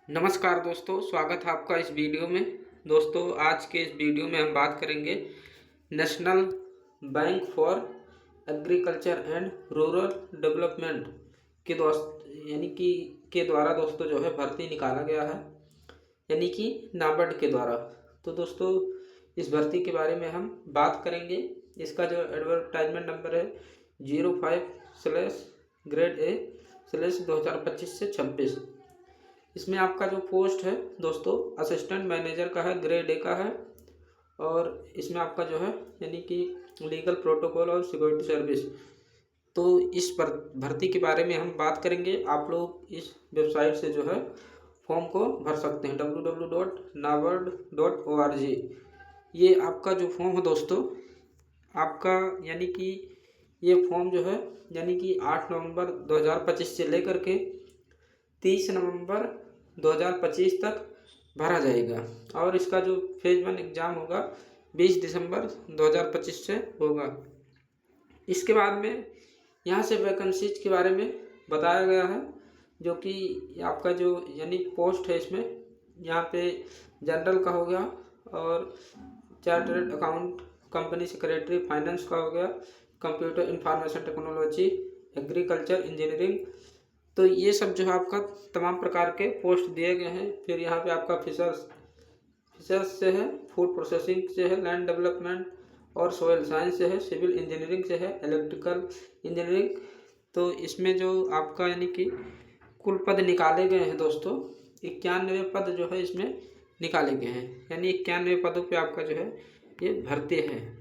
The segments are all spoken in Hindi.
नमस्कार दोस्तों, स्वागत है आपका इस वीडियो में। दोस्तों, आज के इस वीडियो में हम बात करेंगे national bank for agriculture and rural development के द्वारा दोस्तों जो है भर्ती निकाला गया है, यानी कि नाबार्ड के द्वारा। तो दोस्तों, इस भर्ती के बारे में हम बात करेंगे। इसका जो एडवर्टाइजमेंट नंबर है 05/ग्रेड A/2025 से 26। इसमें आपका जो पोस्ट है दोस्तों असिस्टेंट मैनेजर का है, ग्रेड A का है। और इसमें आपका जो है यानी कि लीगल प्रोटोकॉल और सिक्योरिटी सर्विस। तो इस पर भर्ती के बारे में हम बात करेंगे। आप लोग इस वेबसाइट से जो है फॉर्म को भर सकते हैं, www.nabard.org। ये आपका जो फॉर्म है दोस्तों आपका, यानी कि ये फॉर्म जो है यानी कि 8 नवंबर 2025 से लेकर के 30 नवंबर 2025 तक भरा जाएगा। और इसका जो फेज 1 एग्ज़ाम होगा 20 दिसंबर 2025 से होगा। इसके बाद में यहाँ से वैकेंसीज के बारे में बताया गया है, जो कि आपका जो यानी पोस्ट है इसमें यहाँ पे जनरल का हो गया, और chartered account, company secretary, finance का हो गया, computer information technology, agriculture, engineering. तो ये सब जो है आपका तमाम प्रकार के पोस्ट दिए गए हैं। फिर यहाँ पे आपका फिशर्स से है, फूड प्रोसेसिंग से है, लैंड डेवलपमेंट और सोयल साइंस से है, सिविल इंजीनियरिंग से है, इलेक्ट्रिकल इंजीनियरिंग। तो इसमें जो आपका यानी कि कुल पद निकाले गए हैं दोस्तों 91 पद जो है इसमें निकाले गए हैं, यानी 91 पदों पे आपका जो है ये भर्ती है।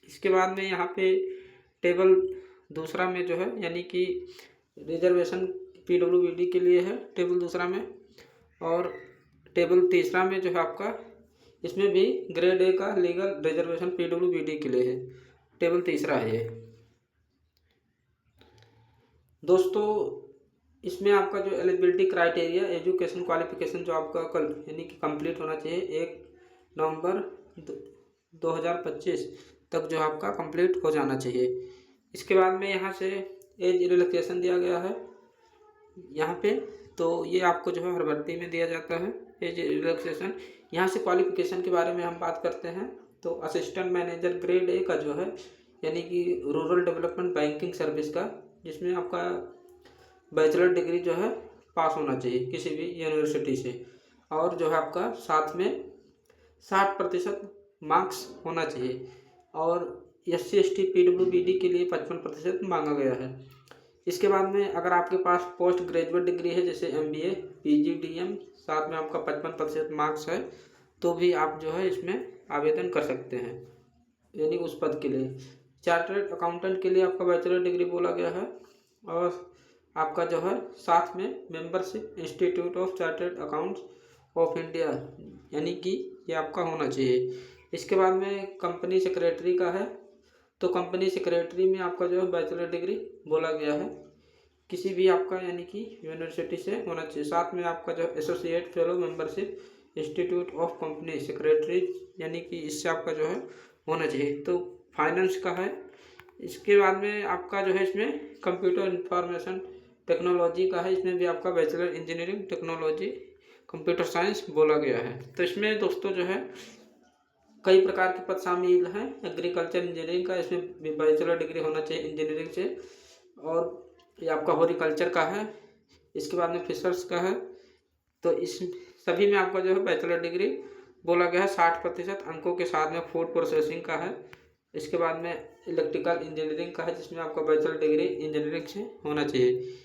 इसके बाद में यहाँ पे टेबल दूसरा में जो है यानी कि रिजर्वेशन PWBD के लिए है टेबल दूसरा में, और टेबल तीसरा में जो है आपका इसमें भी ग्रेड A का लीगल रिजर्वेशन PWBD के लिए है, टेबल तीसरा है ये। दोस्तों, इसमें आपका जो एलिजिबिलिटी क्राइटेरिया, एजुकेशन क्वालिफिकेशन जो आपका कल यानी कि कंप्लीट होना चाहिए 1 नवंबर 2025 तक जो आपका कंप्लीट हो जाना चाहिए। इसके बाद में यहाँ से एज रिलैक्सेशन दिया गया है यहाँ पे। तो ये आपको जो है हर भर्ती में दिया जाता है एज रिलैक्सेशन। यहाँ से क्वालिफिकेशन के बारे में हम बात करते हैं तो असिस्टेंट मैनेजर ग्रेड A का जो है यानी कि रूरल डेवलपमेंट बैंकिंग सर्विस का, जिसमें आपका बैचलर डिग्री जो है पास होना चाहिए किसी भी यूनिवर्सिटी से, और जो है आपका साथ में 60% मार्क्स होना चाहिए। और SC/ST PWBD के लिए 55% मांगा गया है। इसके बाद में अगर आपके पास पोस्ट ग्रेजुएट डिग्री है जैसे MBA, PG, DM, साथ में आपका 55% मार्क्स है, तो भी आप जो है इसमें आवेदन कर सकते हैं, यानी उस पद के लिए। चार्टर्ड अकाउंटेंट के लिए आपका बैचलर डिग्री बोला गया है, और आपका जो है साथ में membership institute of chartered accounts of India, यानी कि ये आपका होना चाहिए। इसके बाद में कंपनी सेक्रेटरी का है, तो कंपनी सेक्रेटरी में आपका जो है बैचलर डिग्री बोला गया है किसी भी आपका यानी कि यूनिवर्सिटी से होना चाहिए। साथ में आपका जो associate fellow membership institute of company secretary, यानी कि इससे आपका जो है होना चाहिए। तो फाइनेंस का है। इसके बाद में आपका जो है इसमें कंप्यूटर इंफॉर्मेशन टेक्नोलॉजी का है, इसमें भी आपका bachelor engineering technology computer science बोला गया है। तो इसमें दोस्तों जो है कई प्रकार के पद शामिल हैं। एग्रीकल्चर इंजीनियरिंग का, इसमें भी बैचलर डिग्री होना चाहिए इंजीनियरिंग से, और ये आपका हॉर्टिकल्चर का है। इसके बाद में फिशर्स का है। तो इस सभी में आपका जो है बैचलर डिग्री बोला गया है 60% अंकों के साथ में। फूड प्रोसेसिंग का है। इसके बाद में इलेक्ट्रिकल इंजीनियरिंग का है, जिसमें आपका बैचलर डिग्री इंजीनियरिंग से होना चाहिए।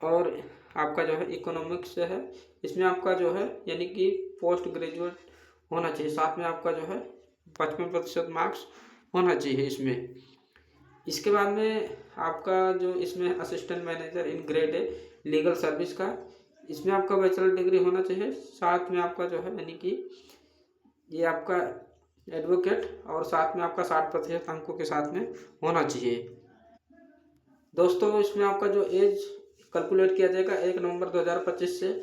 और आपका जो है इकोनॉमिक्स से है, इसमें आपका जो है यानी कि पोस्ट ग्रेजुएट होना चाहिए। साथ में आपका जो है 55% मार्क्स होना चाहिए इसमें। इसके बाद में आपका जो इसमें assistant manager in grade A legal service का, इसमें आपका बैचलर डिग्री होना चाहिए। साथ में आपका जो है यानी कि ये आपका एडवोकेट, और साथ में आपका 60% अंकों के साथ में होना चाहिए। दोस्तों, इसमें आपका जो एज कैलकुलेट किया जाएगा 1 नवंबर 2025 से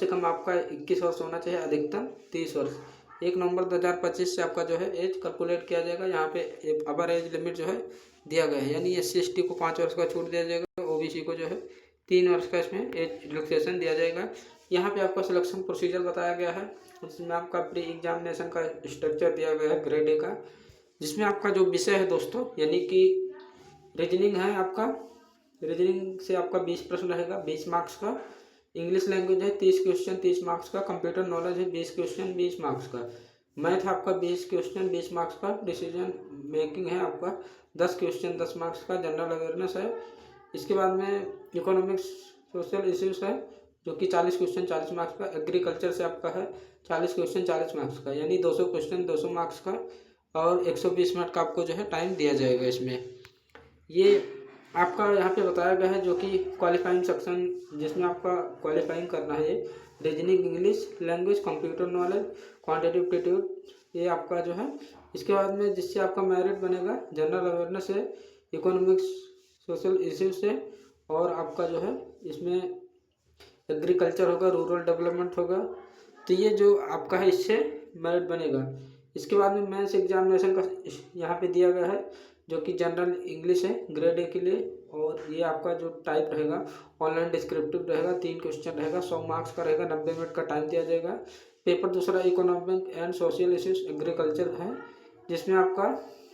कम आपका 21 वर्ष होना चाहिए, अधिकतम 30 वर्ष। 1 नवंबर 2025 से आपका जो है एज कैलकुलेट किया जाएगा। यहाँ पे अपर एज लिमिट जो है दिया गया है, यानी SC/ST को 5 वर्ष का छूट दिया जाएगा, OBC को जो है 3 वर्ष का इसमें एज रिलैक्सेशन दिया जाएगा। यहाँ पे आपका सिलेक्शन प्रोसीजर बताया गया है, उसमें आपका प्री एग्जामिनेशन का स्ट्रक्चर दिया गया है ग्रेड ए का, जिसमें आपका जो विषय है दोस्तों यानी कि रीजनिंग है आपका, रीजनिंग से आपका 20 प्रश्न रहेगा 20 मार्क्स का, इंग्लिश लैंग्वेज है 30 क्वेश्चन 30 मार्क्स का, कंप्यूटर नॉलेज है 20 क्वेश्चन 20 मार्क्स का, मैथ आपका 20 क्वेश्चन 20 मार्क्स का, डिसीजन मेकिंग है आपका 10 क्वेश्चन 10 मार्क्स का, जनरल अवेयरनेस है। इसके बाद में इकोनॉमिक्स सोशल इश्यूज है जो कि 40 क्वेश्चन 40 मार्क्स का, एग्रीकल्चर से आपका है 40 क्वेश्चन 40 मार्क्स का, यानी 200 क्वेश्चन 200 मार्क्स का, और 120 मिनट का आपको जो है टाइम दिया जाएगा इसमें। ये आपका यहाँ पे बताया गया है जो कि क्वालिफाइंग सेक्शन, जिसमें आपका क्वालिफाइंग करना है ये reasoning, English language, computer knowledge, quantitative aptitude, ये आपका जो है। इसके बाद में जिससे आपका मेरिट बनेगा जनरल अवेयरनेस है, इकोनॉमिक्स सोशल इश्यूज से, और आपका जो है इसमें एग्रीकल्चर होगा, रूरल डेवलपमेंट होगा, तो ये जो आपका है इससे मेरिट बनेगा। इसके बाद में मेंस एग्जामिनेशन का यहाँ पे दिया गया है जो कि जनरल इंग्लिश है ग्रेड ए के लिए, और ये आपका जो टाइप रहेगा ऑनलाइन डिस्क्रिप्टिव रहेगा, 3 क्वेश्चन रहेगा 100 मार्क्स का रहेगा, 90 मिनट का टाइम दिया जाएगा। पेपर दूसरा economic and social issues agriculture है, जिसमें आपका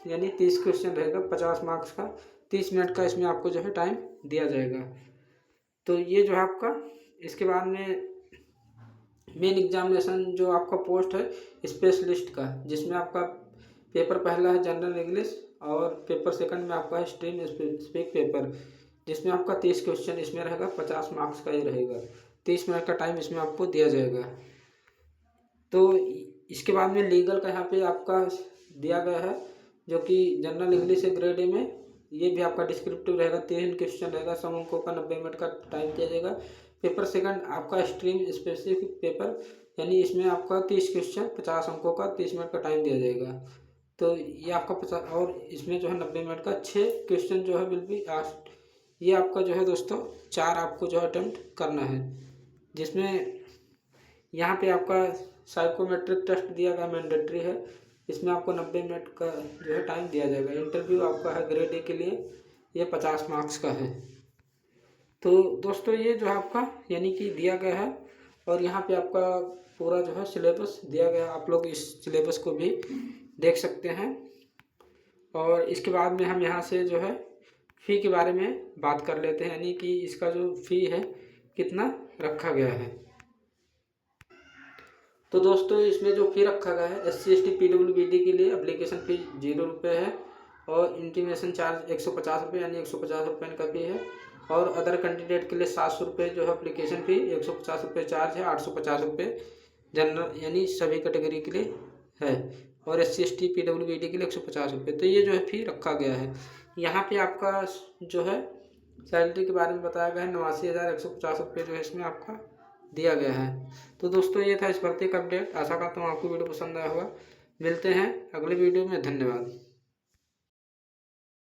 यानी 30 क्वेश्चन रहेगा 50 मार्क्स का, 30 मिनट का इसमें आपको जो है टाइम दिया जाएगा। तो ये जो है आपका, इसके बाद में मेन एग्जामिनेशन जो आपका पोस्ट है स्पेशलिस्ट का, जिसमें आपका पेपर पहला है जनरल इंग्लिश, और पेपर सेकंड में आपका है स्ट्रीम स्पीक पेपर, जिसमें आपका 30 क्वेश्चन इसमें रहेगा 50 मार्क्स का ये रहेगा, 30 मिनट का टाइम इसमें आपको दिया जाएगा। तो इसके बाद में लीगल का यहाँ पे आपका दिया गया है जो कि जनरल इंग्लिश है ग्रेड ए में, ये भी आपका डिस्क्रिप्टिव रहेगा, 3 क्वेश्चन रहेगा 100 अंकों का, 90 मिनट का टाइम दिया जाएगा। पेपर सेकंड आपका स्ट्रीम स्पेसिफिक पेपर, यानी इसमें आपका 30 क्वेश्चन 50 अंकों का, 30 मिनट का टाइम दिया जाएगा। तो ये आपका 50, और इसमें जो है 90 मिनट का 6 क्वेश्चन जो है विल बी आस्क्ड। ये आपका जो है दोस्तों 4 आपको जो है अटेम्प्ट करना है, जिसमें यहाँ पे आपका साइकोमेट्रिक टेस्ट दिया गया मैंडेटरी है, इसमें आपको 90 मिनट का जो है टाइम दिया जाएगा। इंटरव्यू आपका है ग्रेड ए के लिए, ये 50 मार्क्स का है। तो दोस्तों ये जो है आपका यानी कि दिया गया है, और यहाँ पे आपका पूरा जो है सिलेबस दिया गया है, आप लोग इस सिलेबस को भी देख सकते हैं। और इसके बाद में हम यहाँ से जो है फ़ी के बारे में बात कर लेते हैं, यानी कि इसका जो फ़ी है कितना रखा गया है। तो दोस्तों इसमें जो फ़ी रखा गया है SC/ST PWBD के लिए एप्लीकेशन फ़ी 0 रुपये है, और इंटीमेशन चार्ज 150 रुपये यानी 150 रुपये का फ़ी है, और अदर कैंडिडेट के लिए 700 रुपये जो है एप्लीकेशन फ़ी, 150 रुपये चार्ज है, 850 रुपये जनरल यानी सभी कैटेगरी के लिए है, और SC/ST PWBD के लिए 150 रुपये। तो ये जो है फ़ी रखा गया है। यहाँ पे आपका जो है सैलरी के बारे में बताया गया है 89,150 रुपये जो है इसमें आपका दिया गया है। तो दोस्तों ये था इस भर्ती का अपडेट, आशा करता हूँ आपको वीडियो पसंद आया होगा। मिलते हैं अगले वीडियो में, धन्यवाद।